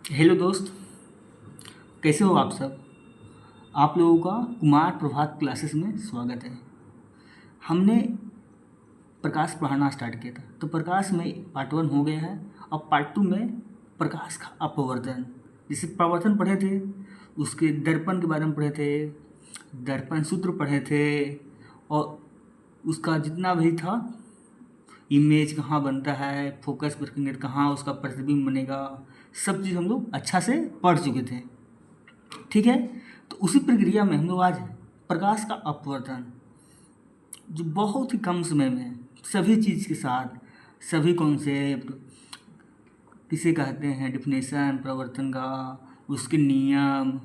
Hello दोस्त, कैसे हो आप सब। आप लोगों का कुमार प्रभात क्लासेस में स्वागत है। हमने प्रकाश पढ़ाना स्टार्ट किया था, तो प्रकाश में पार्ट 1 हो गया है। अब पार्ट 2 में प्रकाश का अपवर्तन, जैसे प्रवर्तन पढ़े थे, उसके दर्पण के बारे में पढ़े थे, दर्पण सूत्र पढ़े थे, और उसका जितना भी था, इमेज कहाँ बनता है, फोकस रखेंगे तो कहाँ उसका प्रतिबिंब बनेगा, सब चीज़ हम लोग अच्छा से पढ़ चुके थे। ठीक है। तो उसी प्रक्रिया में हम लोग आज प्रकाश का अपवर्तन, जो बहुत ही कम समय में सभी चीज़ के साथ, सभी कॉन्सेप्ट, किसे कहते हैं डिफिनेशन प्रवर्तन का, उसके नियम,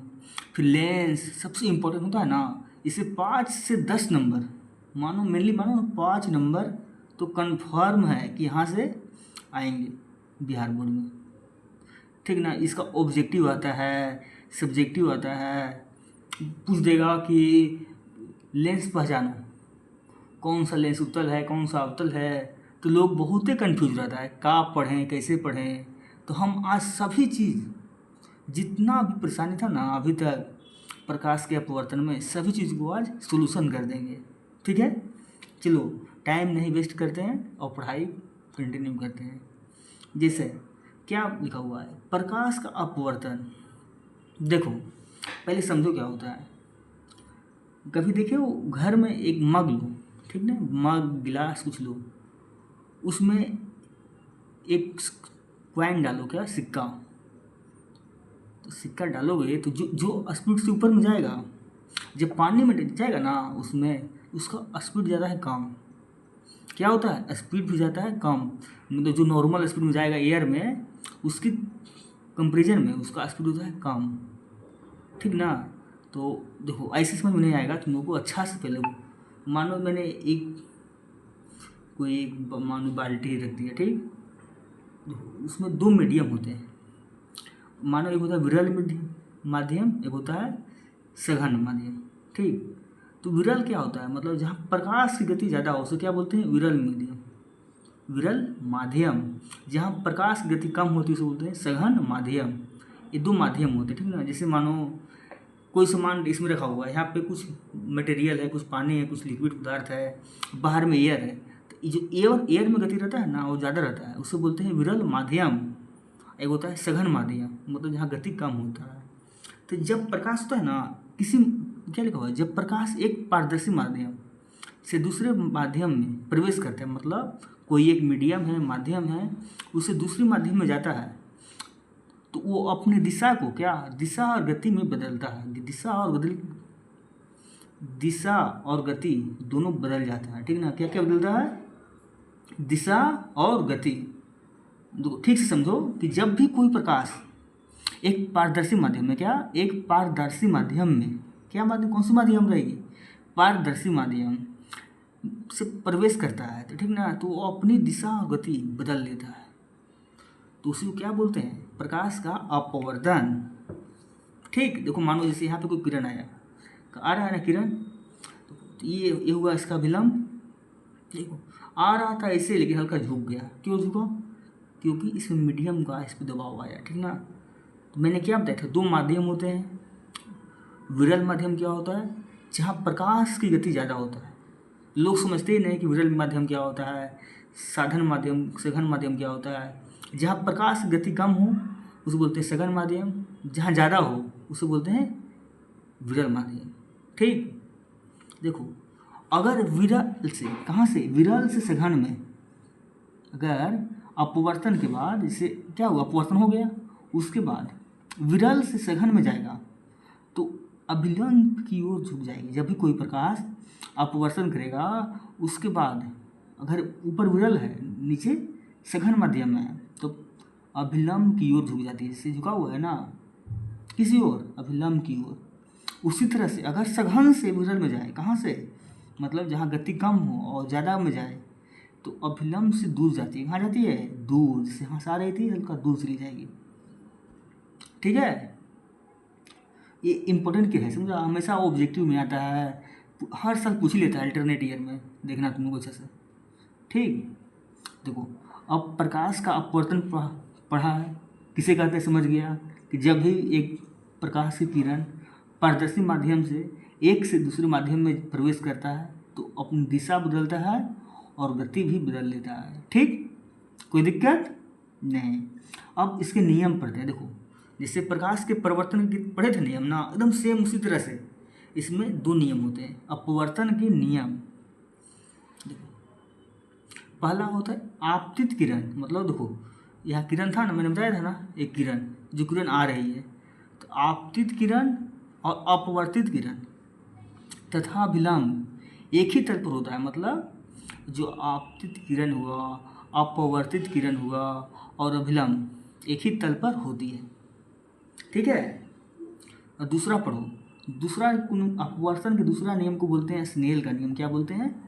फिर लेंस, सबसे इम्पोर्टेंट होता है ना, इसे 5 से 10 नंबर, मानो मेनली मानो 5 नंबर तो कंफर्म है कि यहाँ से आएंगे बिहार बोर्ड में। ठीक ना। इसका ऑब्जेक्टिव आता है, सब्जेक्टिव आता है, पूछ देगा कि लेंस पहचानो, कौन सा लेंस उत्तल है कौन सा अवतल है। तो लोग बहुत ही कन्फ्यूज रहता है, का पढ़ें कैसे पढ़ें। तो हम आज सभी चीज़, जितना भी परेशानी था ना अभी तक प्रकाश के अपवर्तन में, सभी चीज़ को आज सोल्यूशन कर देंगे। ठीक है। चलो, टाइम नहीं वेस्ट करते हैं और पढ़ाई कंटिन्यू करते हैं। जैसे क्या लिखा हुआ है, प्रकाश का अपवर्तन। देखो, पहले समझो क्या होता है। कभी देखे हो घर में एक मग लो, ठीक ना, मग गिलास कुछ लो, उसमें एक कॉइन डालो, क्या, सिक्का। तो सिक्का डालोगे तो जो जो स्पीड से ऊपर में जाएगा, जब पानी में जाएगा ना उसमें, उसका स्पीड ज़्यादा है कम। क्या होता है, स्पीड भी जाता है कम, मतलब जो नॉर्मल स्पीड में जाएगा एयर में, उसकी कंपेरिजन में उसका स्पीड होता है कम। ठीक ना। तो देखो, ऐसे समझ में नहीं आएगा तुम लोगों को। अच्छा से पहले मानो मैंने मानो बाल्टी रख दिया, ठीक। देखो, उसमें 2 मीडियम होते हैं। मानो एक होता है विरल माध्यम, एक होता है सघन माध्यम। ठीक। तो विरल क्या होता है, मतलब जहाँ प्रकाश की गति ज़्यादा हो उसे क्या बोलते हैं, विरल मीडियम, विरल माध्यम। जहाँ प्रकाश की गति कम होती है उसे बोलते हैं सघन माध्यम। ये 2 माध्यम होते हैं, ठीक ना। जैसे मानो कोई सामान इसमें रखा हुआ है, यहाँ पे कुछ मटेरियल है, कुछ पानी है, कुछ लिक्विड पदार्थ है, बाहर में एयर है। तो ये जो एयर में गति रहता है ना, वो ज़्यादा रहता है, उससे बोलते हैं विरल माध्यम। एक होता है सघन माध्यम, मतलब जहाँ गति कम होता है। तो जब प्रकाश होता है ना, किसी, क्या लिखा हुआ है, जब प्रकाश एक पारदर्शी माध्यम से दूसरे माध्यम में प्रवेश करता है, मतलब कोई एक मीडियम है, माध्यम है, उसे दूसरे माध्यम में जाता है, तो वो अपनी दिशा को, क्या, दिशा और गति में बदलता है। दिशा और गति दोनों बदल जाता है, ठीक ना। क्या क्या बदलता है, दिशा और गति। ठीक से समझो कि जब भी कोई प्रकाश एक पारदर्शी माध्यम में, क्या, एक पारदर्शी माध्यम में, क्या माध्यम, कौन सी माध्यम रहेगी, पारदर्शी माध्यम से प्रवेश करता है, तो ठीक ना, तो वो अपनी दिशा और गति बदल लेता है। तो उसी को क्या बोलते हैं, प्रकाश का अपवर्तन। ठीक। देखो, मानो जैसे यहाँ पे कोई किरण आया, आ रहा है ना किरण, तो ये हुआ इसका विलंब। देखो, आ रहा था ऐसे, लेकिन हल्का झुक गया। क्यों झुका, क्योंकि इसमें मीडियम का इस पर दबाव आया, ठीक ना। तो मैंने क्या बताया था, 2 माध्यम होते हैं। विरल माध्यम क्या होता है, जहाँ प्रकाश की गति ज़्यादा होता है। लोग समझते ही नहीं कि विरल माध्यम क्या होता है, सघन माध्यम क्या होता है। जहाँ प्रकाश की गति कम हो उसे बोलते हैं सघन माध्यम, जहाँ ज़्यादा हो उसे बोलते हैं विरल माध्यम। ठीक। देखो, अगर विरल से, कहाँ से, विरल से सघन में, अगर अपवर्तन के बाद, जैसे क्या हुआ, अपवर्तन हो गया, उसके बाद विरल से सघन में जाएगा तो अभिलंब की ओर झुक जाएगी। जब भी कोई प्रकाश अपवर्तन करेगा, उसके बाद अगर ऊपर विरल है, नीचे सघन माध्यम में है, तो अभिलंब की ओर झुक जाती है। जैसे झुका हुआ है ना, किसी ओर, अभिलंब की ओर। उसी तरह से अगर सघन से विरल में जाए, कहाँ से, मतलब जहाँ गति कम हो और ज़्यादा में जाए, तो अभिलंब से दूर जाती है। कहाँ जाती है, दूर। जैसे यहाँ से आ रही थी, हल्का दूर चली जाएगी। ठीक है। ये इम्पोर्टेंट क्या है, समझा, हमेशा ऑब्जेक्टिव में आता है, हर साल पूछ ही लेता है अल्टरनेट ईयर में, देखना तुम लोग अच्छे से। ठीक। देखो, अब प्रकाश का अपवर्तन पढ़ा है, किसे कहते हैं समझ गया कि जब भी एक प्रकाश की किरण पारदर्शी माध्यम से एक से दूसरे माध्यम में प्रवेश करता है तो अपनी दिशा बदलता है और गति भी बदल लेता है। ठीक, कोई दिक्कत नहीं। अब इसके नियम पढ़ते हैं। देखो, जैसे प्रकाश के परिवर्तन के पढ़े थे नियम ना, एकदम सेम उसी तरह से इसमें दो नियम होते हैं, अपवर्तन के नियम। देखो, पहला होता है आपतित किरण, मतलब देखो यहाँ किरण था ना, मैंने बताया था ना, एक किरण जो किरण आ रही है, तो आपतित किरण और अपवर्तित किरण तथा विलंब एक ही तल पर होता है। मतलब जो आपतित किरण हुआ, अपवर्तित किरण हुआ और अभिलंब एक ही तल पर होती है। ठीक है। और दूसरा पढ़ो, दूसरा अपवर्तन के दूसरा नियम को बोलते हैं स्नेल का नियम। क्या बोलते हैं?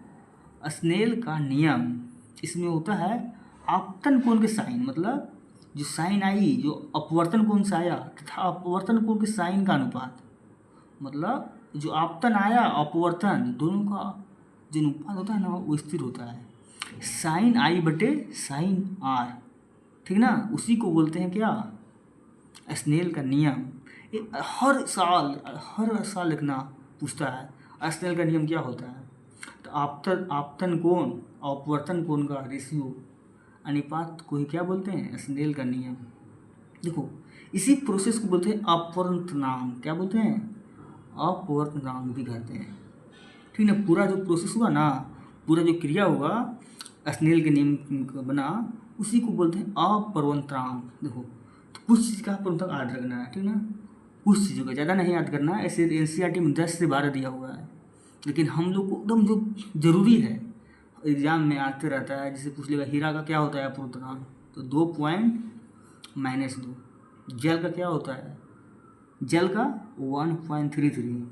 स्नेल का नियम। इसमें होता है आपतन कोण के साइन, मतलब जो साइन आई, जो अपवर्तन कोण से आया तथा अपवर्तन कोण के साइन का अनुपात, मतलब जो आपतन आया अपवर्तन दोनों का जो अनुपात होता है ना वो स्थिर होता है, साइन आई बटे साइन आर। ठीक ना, उसी को बोलते हैं क्या? स्नेल का नियम। ये हर साल लिखना पूछता है स्नेल का नियम क्या होता है। तो आपतन कोण और अपवर्तन कोण का रेशियो, अनुपात को ही क्या बोलते हैं? स्नेल का नियम। देखो, इसी प्रोसेस को बोलते हैं अपवर्तनांक। क्या बोलते हैं? अपवर्तनांक भी कहते हैं। ठीक ना, पूरा जो प्रोसेस हुआ ना, पूरा जो क्रिया हुआ स्नेल के नियम का बना, उसी को बोलते हैं अपवर्तनांक। देखो, तो कुछ चीज़ का अपवर्तनांक याद रखना है। ठीक ना, कुछ चीज़ों का ज़्यादा नहीं याद करना है। ऐसे एनसीईआरटी में 10 से 12 दिया हुआ है, लेकिन हम लोग को एकदम जो ज़रूरी है एग्जाम में आते रहता है। जैसे पूछ लेगा हीरा का क्या होता है अपवर्तनांक, तो 2.-2। जल का क्या होता है? जल का 1.33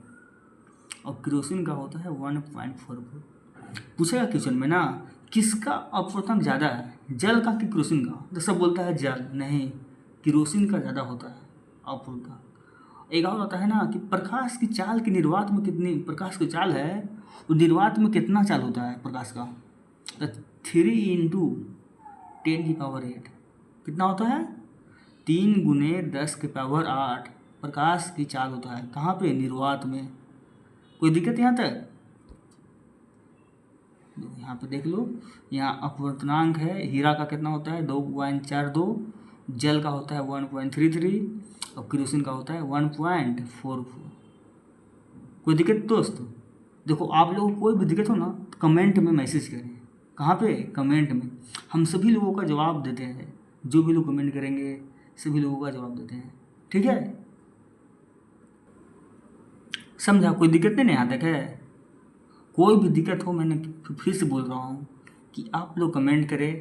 और केरोसिन का होता है 1.44। पूछेगा क्वेश्चन में ना, किसका अपवर्तनांक ज़्यादा है, जल का कि केरोसिन का? तो सब बोलता है जल, नहीं, केरोसिन का ज़्यादा होता है अपवर्तनांक। एक और होता है ना कि प्रकाश की चाल की निर्वात में कितनी प्रकाश की चाल है, वो निर्वात में कितना चाल होता है प्रकाश का? तो 3 × 10⁸ कितना होता है? 3 × 10⁸ प्रकाश की चाल होता है। कहाँ पे? निर्वात में। कोई दिक्कत यहाँ तक? यहाँ पे देख लो, यहाँ अपवर्तनांक है, हीरा का कितना होता है? 2.42, जल का होता है 1.33 और केरोसिन का होता है 1.44। कोई दिक्कत दोस्त? देखो, आप लोगों को कोई भी दिक्कत हो ना तो कमेंट में मैसेज करें। कहाँ पे? कमेंट में। हम सभी लोगों का जवाब देते हैं, जो भी लोग कमेंट करेंगे सभी लोगों का जवाब देते हैं। ठीक है, समझा? कोई दिक्कत नहीं यहाँ तक है? कोई भी दिक्कत हो, मैंने फिर से बोल रहा हूँ कि आप लोग कमेंट करें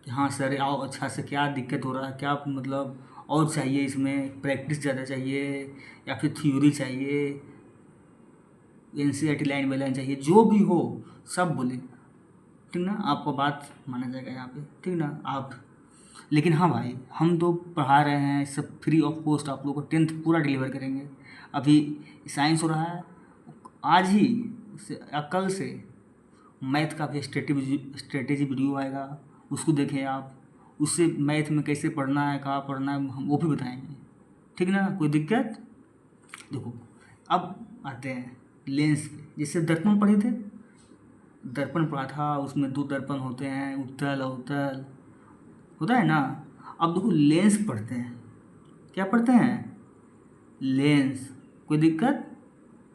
कि हाँ सर आओ, अच्छा से क्या दिक्कत हो रहा है, क्या मतलब और चाहिए, इसमें प्रैक्टिस ज़्यादा चाहिए या फिर थ्योरी चाहिए, एनसीईआरटी लाइन बाई लाइन चाहिए, जो भी हो सब बोले। ठीक ना, आपको बात माना जाएगा यहाँ पे। ठीक ना, आप लेकिन हाँ भाई, हम तो पढ़ा रहे हैं सब फ्री ऑफ कॉस्ट, आप लोगों को 10th पूरा डिलीवर करेंगे। अभी साइंस हो रहा है, आज ही या कल से मैथ का भी स्ट्रेटेजी वीडियो आएगा, उसको देखें आप। उससे मैथ में कैसे पढ़ना है, कहाँ पढ़ना है, हम वो भी बताएंगे। ठीक ना, कोई दिक्कत? देखो, अब आते हैं लेंस पे। जैसे दर्पण पढ़े थे, दर्पण पढ़ा था, उसमें 2 दर्पण होते हैं, उत्तल अवतल होता है ना। अब देखो लेंस पढ़ते हैं। क्या पढ़ते हैं? लेंस। कोई दिक्कत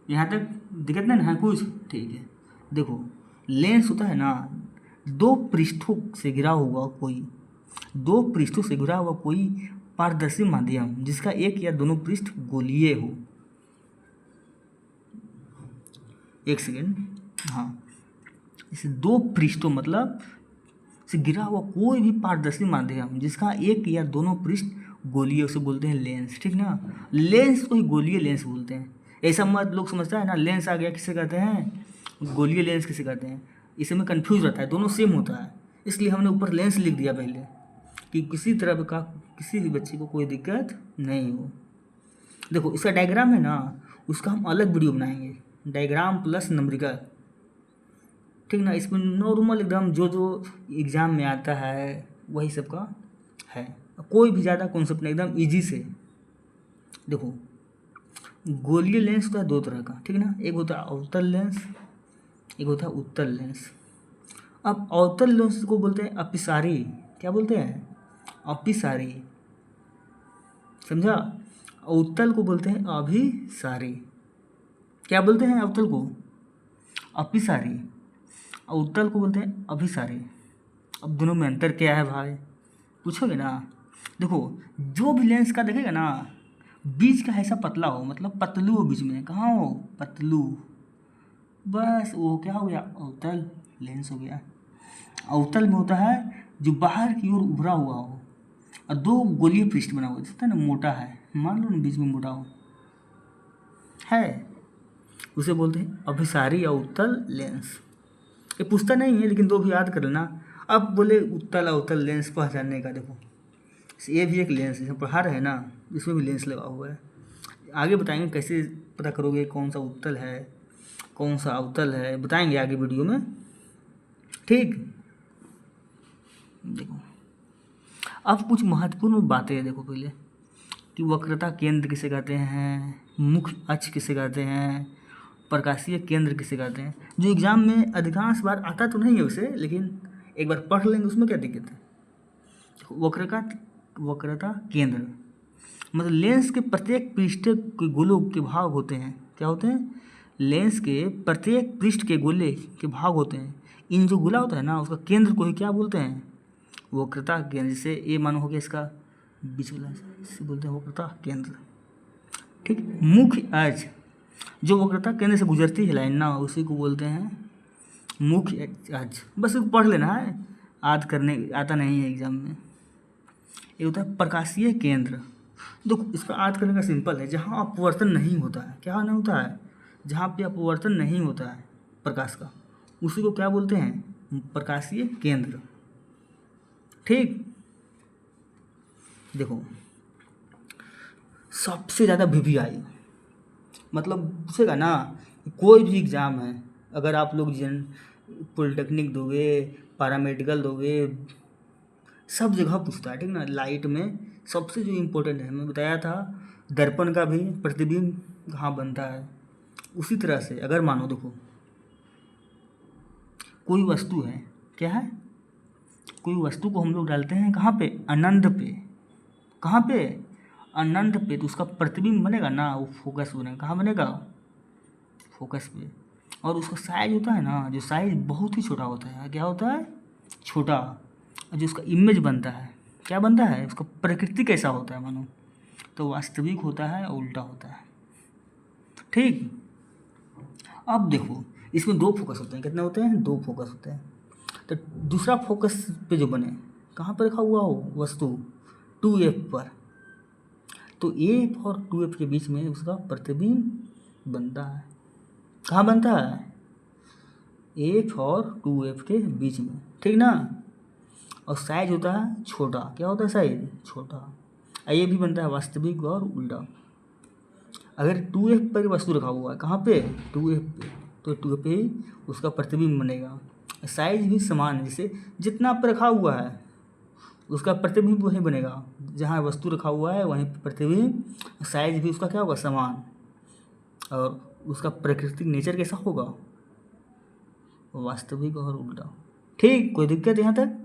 यहाँ तक? दिक्कत नहीं है कुछ? ठीक है। देखो, लेंस होता है ना, 2 पृष्ठों से घिरा हुआ कोई पारदर्शी माध्यम जिसका एक या दोनों पृष्ठ गोलीय हो। एक सेकेंड, हाँ, इसे 2 पृष्ठों मतलब से घिरा हुआ कोई भी पारदर्शी माध्यम जिसका एक या दोनों पृष्ठ गोलीय, उसे बोलते हैं लेंस। ठीक ना, लेंस को ही गोलीय लेंस बोलते हैं। ऐसा मत लोग समझता है ना, लेंस आ गया किसे कहते हैं, गोलीय लेंस किसे कहते हैं, इसमें कंफ्यूज रहता है, दोनों सेम होता है। इसलिए हमने ऊपर लेंस लिख दिया पहले कि किसी तरह का किसी भी बच्चे को कोई दिक्कत नहीं हो। देखो, इसका डायग्राम है ना, उसका हम अलग वीडियो बनाएंगे, डायग्राम प्लस नंबरिका। ठीक ना, इसमें नॉर्मल एकदम जो एग्ज़ाम में आता है वही सब का है। कोई भी ज़्यादा कॉन्सेप्ट नहीं, एकदम ईजी से। देखो गोलीय लेंस होता है दो तरह का, ठीक है ना, एक होता है अवतल लेंस, एक होता है उत्तल लेंस। अब अवतल लेंस को बोलते हैं अपिसारी, क्या बोलते हैं, अपिसारी, समझा। उत्तल को बोलते हैं अभिसारी। क्या बोलते हैं अवतल को, अपिसारी, और उत्तल को बोलते हैं अभिसारी। अब दोनों में अंतर क्या है भाई, पूछोगे ना। देखो जो भी लेंस का देखेगा ना, बीच का ऐसा पतला हो, मतलब पतलू हो बीच में, कहाँ हो, पतलू, बस वो क्या हो गया, अवतल लेंस हो गया। अवतल में होता है जो बाहर की ओर उभरा हुआ हो और दो गोलीय पृष्ठ बना हुआ, जैसे ना मोटा है, मान लो ना बीच में मोटा हो है, उसे बोलते हैं अभिसारी या उत्तल लेंस। ये पूछता नहीं है लेकिन दो भी याद कर लेना। अब बोले उत्तल अवतल लेंस पहचानने का, देखो ये भी एक लेंस है, पढ़ा रहे ना, इसमें भी लेंस लगा हुआ है। आगे बताएंगे कैसे पता करोगे कौन सा उत्तल है कौन सा अवतल है, बताएंगे आगे वीडियो में, ठीक। देखो अब कुछ महत्वपूर्ण बातें हैं, देखो पहले कि वक्रता केंद्र किसे कहते हैं, मुख्य अक्ष किसे कहते हैं, प्रकाशीय केंद्र किसे कहते हैं, जो एग्जाम में अधिकांश बार आता तो नहीं है उसे, लेकिन एक बार पढ़ लेंगे, उसमें क्या दिक्कत है। वक्रता केंद्र मतलब लेंस के प्रत्येक पृष्ठ के गोलों के भाग होते हैं, क्या होते हैं, लेंस के प्रत्येक पृष्ठ के गोले के भाग होते हैं। इन जो गोला होता है ना, उसका केंद्र को ही क्या बोलते हैं, वक्रता केंद्र। जैसे ये मानो हो गया इसका बीच वाला, इसे बोलते हैं वक्रता केंद्र, ठीक। मुख्य अक्ष जो वक्रता केंद्र से गुजरती है लाइन ना, उसी को बोलते हैं मुख्य अक्ष। बस इसको पढ़ लेना है, आता नहीं है एग्जाम में। ये होता है प्रकाशीय केंद्र। देखो इसका याद करने का सिंपल है, जहाँ अपवर्तन नहीं होता है, क्या नहीं होता है, जहाँ पे अपवर्तन नहीं होता है प्रकाश का, उसी को क्या बोलते हैं, प्रकाशीय केंद्र, ठीक। देखो सबसे ज़्यादा वीवीआई, मतलब पूछेगा ना, कोई भी एग्ज़ाम है, अगर आप लोग पॉलिटेक्निक दोगे, पैरामेडिकल दोगे, सब जगह पूछता है, ठीक ना। लाइट में सबसे जो इम्पोर्टेंट है, मैं बताया था, दर्पण का भी प्रतिबिंब कहाँ बनता है। उसी तरह से अगर मानो देखो कोई वस्तु है, क्या है, कोई वस्तु को हम लोग डालते हैं कहाँ पे, अनंत पे, कहाँ पे, अनंत पे, तो उसका प्रतिबिंब बनेगा ना, वो फोकस बनेगा, कहाँ बनेगा, फोकस पे। और उसका साइज होता है ना, जो साइज बहुत ही छोटा होता है, क्या होता है, छोटा। और जो उसका इमेज बनता है, क्या बनता है, उसका प्रकृति कैसा होता है मानो, तो वास्तविक होता है और उल्टा होता है, ठीक। अब देखो इसमें दो फोकस होते हैं, कितने होते हैं, दो फोकस होते हैं। तो दूसरा फोकस पे जो बने, कहाँ पर रखा हुआ हो वस्तु, 2F पर, तो F और 2F के बीच में उसका प्रतिबिंब बनता है, कहाँ बनता है, F और 2F के बीच में, ठीक ना। और साइज होता है छोटा, क्या होता है, साइज छोटा। ये भी बनता है वास्तविक और उल्टा। अगर 2F पर वस्तु रखा हुआ है, कहाँ पे, 2F पे, तो 2F पे ही उसका प्रतिबिंब बनेगा। साइज भी समान है, जैसे जितना पर रखा हुआ है उसका प्रतिबिंब वहीं बनेगा, जहाँ वस्तु रखा हुआ है वहीं प्रतिबिंब, साइज भी उसका क्या होगा, समान। और उसका प्राकृतिक नेचर कैसा होगा, वास्तविक और उल्टा, ठीक। कोई दिक्कत यहाँ तक,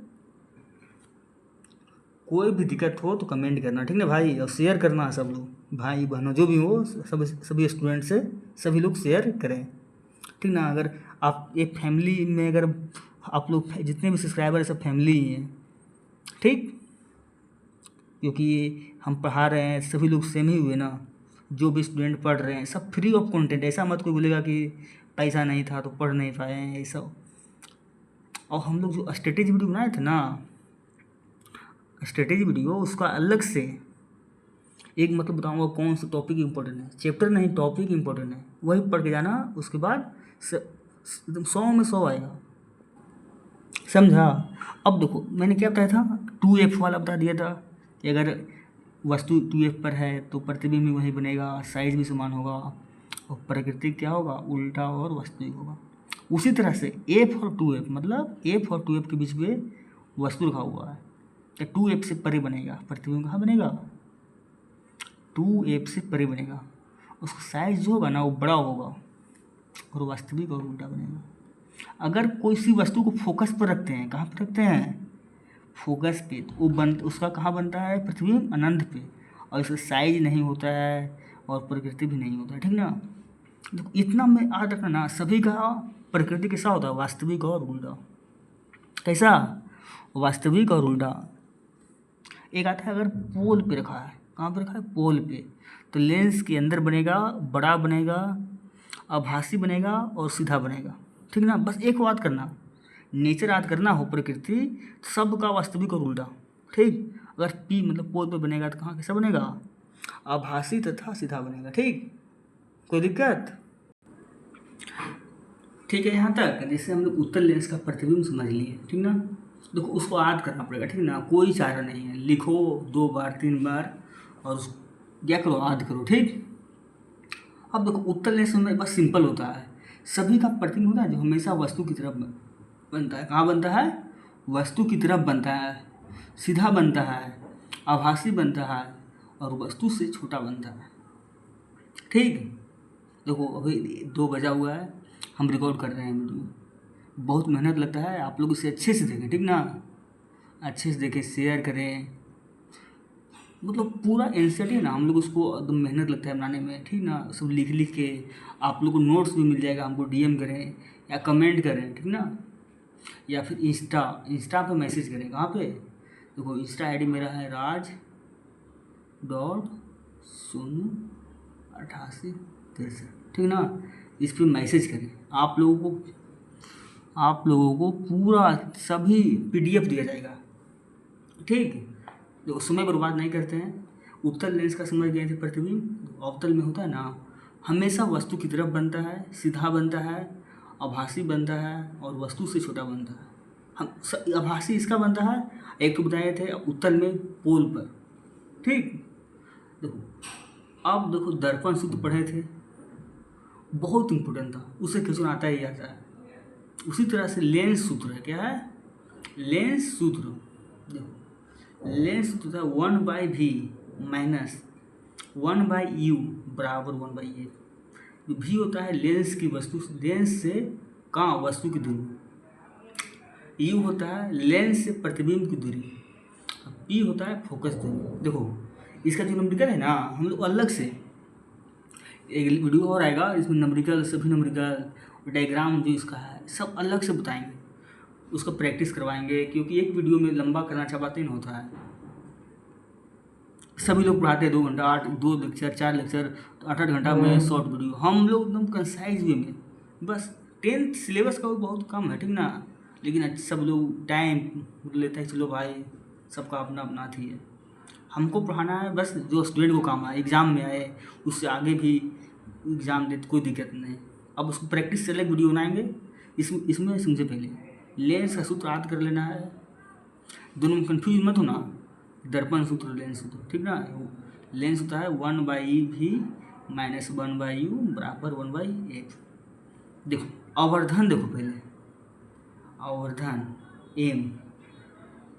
कोई भी दिक्कत हो तो कमेंट करना, ठीक ना भाई, और शेयर करना, सब लोग भाई बहनों जो भी हो, सभी स्टूडेंट से सभी लोग शेयर करें, ठीक ना। अगर आप एक फैमिली में, अगर आप लोग जितने भी सब्सक्राइबर है सब फैमिली ही हैं, ठीक, क्योंकि हम पढ़ा रहे हैं, सभी लोग सेम ही हुए ना, जो भी स्टूडेंट पढ़ रहे हैं सब फ्री ऑफ कंटेंट। ऐसा मत कोई बोलेगा कि पैसा नहीं था तो पढ़ नहीं पाए हैं, ये सब। और हम लोग जो स्ट्रेटेजी वीडियो बनाए थे ना, स्ट्रेटेजी वीडियो, उसका अलग से एक मतलब बताऊंगा कौन सा टॉपिक इंपॉर्टेंट है, चैप्टर नहीं टॉपिक इंपॉर्टेंट है, वही पढ़ के जाना, उसके बाद एकदम 100 में 100 आएगा, समझा। अब देखो मैंने क्या बताया था, 2F वाला बता दिया था कि अगर वस्तु 2F पर है तो प्रतिबिंब भी वही बनेगा, साइज भी समान होगा, और प्रकृति क्या होगा, उल्टा और वास्तविक होगा। उसी तरह से F और 2F, मतलब F और 2F के बीच में वस्तु रखा हुआ है, तो 2f से परे बनेगा, प्रतिबिंब कहाँ बनेगा, 2f से परे बनेगा। उसका साइज जो होगा ना वो बड़ा होगा और वास्तविक और उल्टा बनेगा। अगर कोई सी वस्तु को फोकस पर रखते हैं, कहाँ पर रखते हैं, फोकस पे, तो वो उसका कहाँ बनता है, प्रतिबिंब अनंत पे, और इसका साइज नहीं होता है और प्रकृति भी नहीं होता है, ठीक ना। तो इतना में याद रखना ना, सभी का प्रकृति कैसा होता है, वास्तविक और उल्टा। कैसा, वास्तविक और उल्टा। एक आता है अगर पोल पे रखा है, कहाँ पे रखा है, पोल पे, तो लेंस के अंदर बनेगा, बड़ा बनेगा, आभासी बनेगा और सीधा बनेगा, ठीक ना। बस एक बात करना, नेचर याद करना हो, प्रकृति, सबका वास्तविक और उल्टा, ठीक। अगर पी मतलब पोल पे बनेगा तो कहाँ कैसा बनेगा, आभासी तथा सीधा बनेगा, ठीक। कोई दिक्कत, ठीक है। यहाँ तक जैसे हम लोग उत्तल लेंस का प्रतिबिंब समझ लिए, ठीक ना। देखो उसको याद करना पड़ेगा, ठीक ना, कोई चारा नहीं है, लिखो 2 बार 3 बार और क्या करो, याद करो, ठीक। अब देखो उत्तल लेंस में बस सिंपल होता है, सभी का प्रतिबिंब होता है जो हमेशा वस्तु की तरफ बनता है। कहाँ बनता है, वस्तु की तरफ बनता है, सीधा बनता है, आभासी बनता है और वस्तु से छोटा बनता है, ठीक। देखो अभी 2 बजा हुआ है, हम रिकॉर्ड कर रहे हैं वीडियो, बहुत मेहनत लगता है, आप लोग इसे अच्छे से देखें, ठीक ना, अच्छे से देखें, शेयर करें, मतलब पूरा एनसीईआरटी है ना, हम लोग उसको एकदम मेहनत लगता है बनाने में, ठीक ना। सब लिख लिख के आप लोग को नोट्स भी मिल जाएगा, हमको डीएम करें या कमेंट करें, ठीक ना, या फिर इंस्टा पे मैसेज करें। कहाँ पे, देखो इंस्टा आईडी मेरा है raj.08863, ठीक ना। इस पर मैसेज करें, आप लोगों को पूरा सभी पीडीएफ दिया जाएगा, ठीक। जो समय बर्बाद नहीं करते हैं। उत्तल लेंस का समझ गए थे, प्रतिबिंब अवतल में होता है ना, हमेशा वस्तु की तरफ बनता है, सीधा बनता है, आभासी बनता है और वस्तु से छोटा बनता है। हम आभासी इसका बनता है, एक तो बताए थे उत्तल में पोल पर, ठीक। देखो अब देखो दर्पण सूत्र पढ़े थे, बहुत इंपॉर्टेंट था, उसे क्वेश्चन आता ही आता है। उसी तरह से लेंस सूत्र है, क्या है, लेंस सूत्र। देखो लेंस सूत्र था 1/v माइनस 1/u बराबर 1/a। जो भी होता है लेंस की वस्तु, लेंस से कहाँ वस्तु की दूरी, यू होता है लेंस से प्रतिबिंब की दूरी, पी होता है फोकस दूरी। देखो इसका जो नंबरिकल है ना, हम लोग अलग से एक वीडियो और आएगा, इसमें नंबरिकल, सभी नंबरिकल, डायग्राम जो इसका है सब अलग से बताएंगे, उसका प्रैक्टिस करवाएंगे, क्योंकि एक वीडियो में लंबा करना चाहते नहीं होता है। सभी लोग पढ़ाते हैं 2 घंटा, 2 लेक्चर 4 लेक्चर, तो 8-8 घंटा में शॉर्ट वीडियो। हम लोग एकदम कंसाइज वे में, बस 10th सिलेबस का बहुत कम है, ठीक ना, लेकिन सब लोग टाइम लेता है, चलो भाई सबका अपना अपना थी है, हमको पढ़ाना है बस जो स्टूडेंट को काम आए, एग्ज़ाम में आए, उससे आगे भी एग्ज़ाम दे तो कोई दिक्कत नहीं। अब उसको प्रैक्टिस से अलग वीडियो बनाएंगे। इसमें समझे पहले लेंस का सूत्र याद कर लेना है, दोनों में कन्फ्यूज मत होना, दर्पण सूत्र लेंस सूत्र, ठीक ना। लेंस होता है 1/v माइनस 1/u बराबर 1/a। देखो आवर्धन, देखो पहले आवर्धन एम,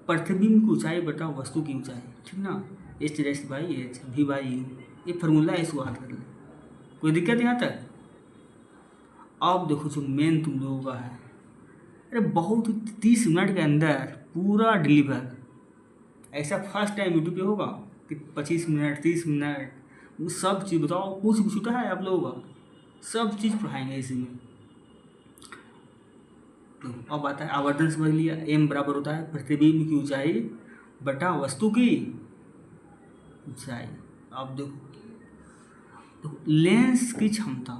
प्रतिबिंब की ऊंचाई बटा वस्तु की ऊंचाई, ठीक ना, h/h v/u, ये फार्मूला है, इसको याद कर ले, कोई दिक्कत यहाँ तक। अब देखो जो मेन तुम लोगों का है, अरे बहुत 30 मिनट के अंदर पूरा डिलीवर, ऐसा फर्स्ट टाइम यूट्यूब पे होगा कि 25 मिनट 30 मिनट वो सब चीज़ बताओ, कुछ भी छूटा है आप लोगों का, सब चीज़ पढ़ाएंगे इसी में। तो अब आता है आवर्धन, समझ लिया, एम बराबर होता है प्रतिबिंब की ऊंचाई बटा वस्तु की ऊंचाई। अब देखो लेंस की क्षमता,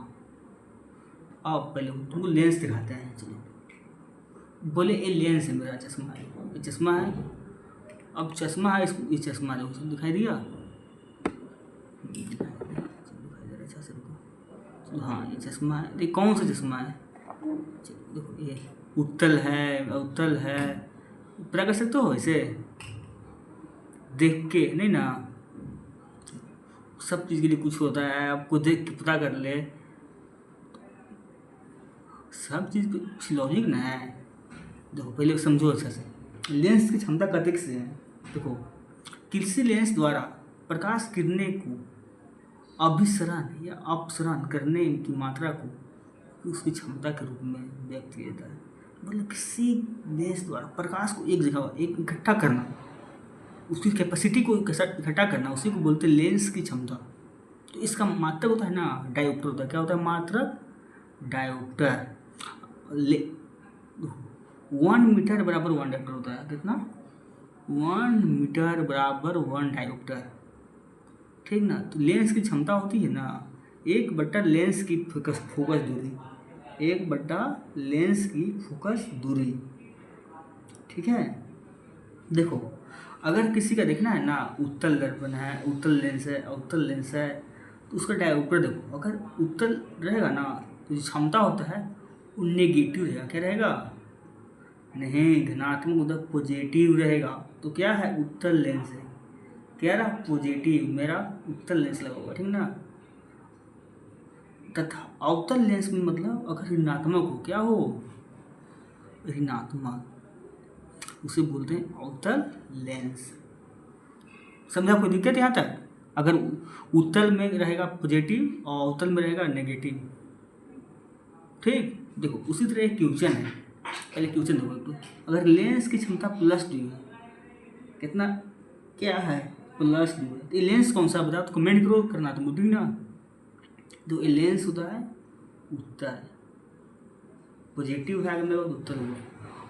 अब पहले तुमको लेंस दिखाते हैं, चलो बोले ये लेंस है, मेरा चश्मा है, ये चश्मा है, अब चश्मा है, इसको ये चश्मा देखो, सब दिखाई दिया, दिखाई दे रहा अच्छा से, हाँ ये चश्मा है, ये कौन सा चश्मा है, देखो ये उत्तल है, अवतल है, पता कर सकते हो इसे देख के, नहीं ना, सब चीज़ के लिए कुछ होता है, आपको देख के पता कर ले, सब चीज़ पे लॉजिक ना है। देखो पहले समझो अच्छा से, लेंस की क्षमता कतिक से है, देखो, कृषि लेंस द्वारा प्रकाश किरणें को अभिसरण या अपसरण करने की मात्रा को उसकी क्षमता के रूप में व्यक्त किया जाता है। मतलब किसी लेंस द्वारा प्रकाश को एक जगह एक इकट्ठा करना, उसकी कैपेसिटी को कैसा इकट्ठा करना, उसी को बोलते हैं लेंस की क्षमता। तो इसका मात्रक होता है ना डायोप्टर होता है। क्या होता है मात्रक? डायोप्टर। 1 मीटर बराबर 1 डायोप्टर होता है। कितना? 1 मीटर बराबर 1 डायोप्टर। ठीक ना। तो लेंस की क्षमता होती है ना 1/, लेंस की फोकस दूरी, 1/, लेंस की फोकस दूरी। ठीक है। देखो, अगर किसी का देखना है ना उत्तल दर्पण है, उत्तल लेंस है, अवतल लेंस है, तो उसका डायोप्टर देखो, अगर उत्तल रहेगा ना तो जो क्षमता होता है वो नेगेटिव रहेगा। क्या रहेगा? नहीं, धनात्मक उधर पॉजिटिव रहेगा। तो क्या है? उत्तल लेंस है। क्या रहा? पॉजिटिव। मेरा उत्तल लेंस लगा हुआ, ठीक ना। तथा अवतल लेंस में मतलब अगर ऋणात्मक हो, क्या हो? ऋणात्मक, उसे बोलते हैं अवतल लेंस। समझा? कोई दिक्कत यहाँ तक? अगर उत्तल में रहेगा पॉजिटिव और अवतल में रहेगा नेगेटिव। ठीक। देखो, उसी तरह एक क्वेश्चन है, पहले क्वेश्चन देखो तो, अगर लेंस की क्षमता +2 है, कितना? क्या है? +2 है। तो ये लेंस कौन सा बताओ? तो कमेंट करो, करना तो मुझे ना। तो ये लेंस होता है उत्तल, पॉजिटिव है अगर उत्तल हुआ।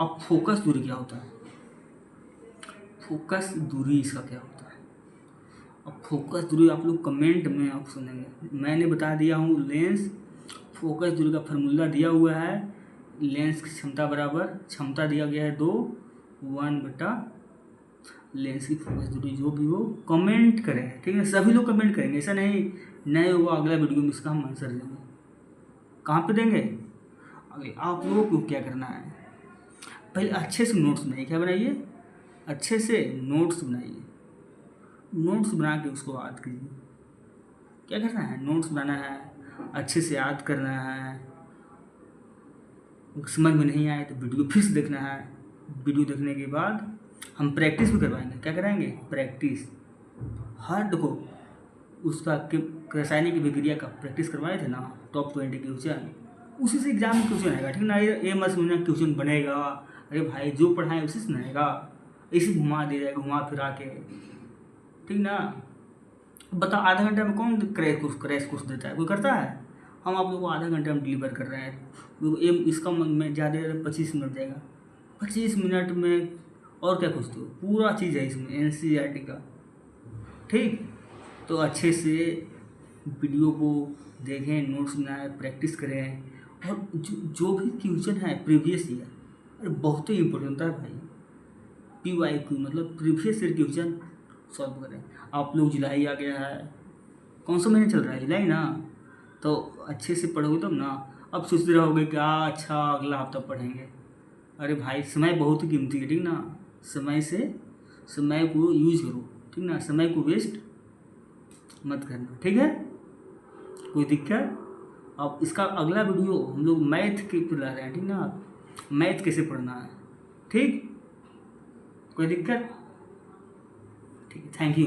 अब फोकस दूरी क्या होता है? फोकस दूरी इसका क्या होता है? अब फोकस दूरी आप लोग कमेंट में आप सुनेंगे। मैंने बता दिया हूँ लेंस फोकस दूरी का फार्मूला दिया हुआ है। लेंस की क्षमता बराबर क्षमता दिया गया है 2, 1/, लेंस की फोकस दूरी। जो भी हो कमेंट करें, ठीक है। सभी लोग कमेंट करेंगे, ऐसा नहीं होगा। अगला वीडियो में इसका हम आंसर देंगे। कहाँ पे देंगे? अगले। आप लोगों को क्या करना है? पहले अच्छे से नोट्स बनाइए। क्या बनाइए? अच्छे से नोट्स बनाइए। नोट्स बना के उसको याद कीजिए। क्या करना है? नोट्स बनाना है, अच्छे से याद करना है। समझ में नहीं आए तो वीडियो फिर से देखना है। वीडियो देखने के बाद हम प्रैक्टिस भी करवाएंगे। क्या कराएंगे? प्रैक्टिस। हर देखो, उसका रासायनिक अभिक्रिया का प्रैक्टिस करवाए थे ना, टॉप 20 क्वेश्चन, उसी से एग्जाम में क्वेश्चन आएगा। ठीक ना। ये मत समझना क्वेश्चन बनेगा, अरे भाई जो पढ़ाएं उसी से आएगा, इसी घुमा दिया जाएगा, घुमा फिरा के। ठीक ना। बताओ, आधा घंटे में कौन क्रैश कोर्स देता है? कोई करता है? हम आप लोग को आधा घंटे में डिलीवर कर रहे हैं। तो इसका में ज़्यादा 25 मिनट जाएगा। 25 मिनट में और क्या कुछ? तो पूरा चीज़ है इसमें NCERT का। ठीक। तो अच्छे से वीडियो को देखें, नोट्स बनाएं, प्रैक्टिस करें। और जो भी क्वेश्चन है प्रीवियस ईयर, अरे बहुत ही इंपॉर्टेंट होता है भाई। PYQ मतलब प्रीवियस ईयर क्वेश्चन सॉल्व करें। आप लोग जुलाई आ गया है, कौन सा महीना चल रहा है? जुलाई ना। तो अच्छे से पढ़ोगे तब ना। अब सोचते रहोगे कि अच्छा अगला हफ्ता पढ़ेंगे। अरे भाई, समय बहुत ही कीमती है। ठीक ना। समय को यूज करो। ठीक ना। समय को वेस्ट मत करना। ठीक है। कोई दिक्कत? अब इसका अगला वीडियो हम लोग मैथ के पर ला रहे हैं। ठीक ना। मैथ कैसे पढ़ना है। ठीक। कोई दिक्कत? ठीक है। Thank you.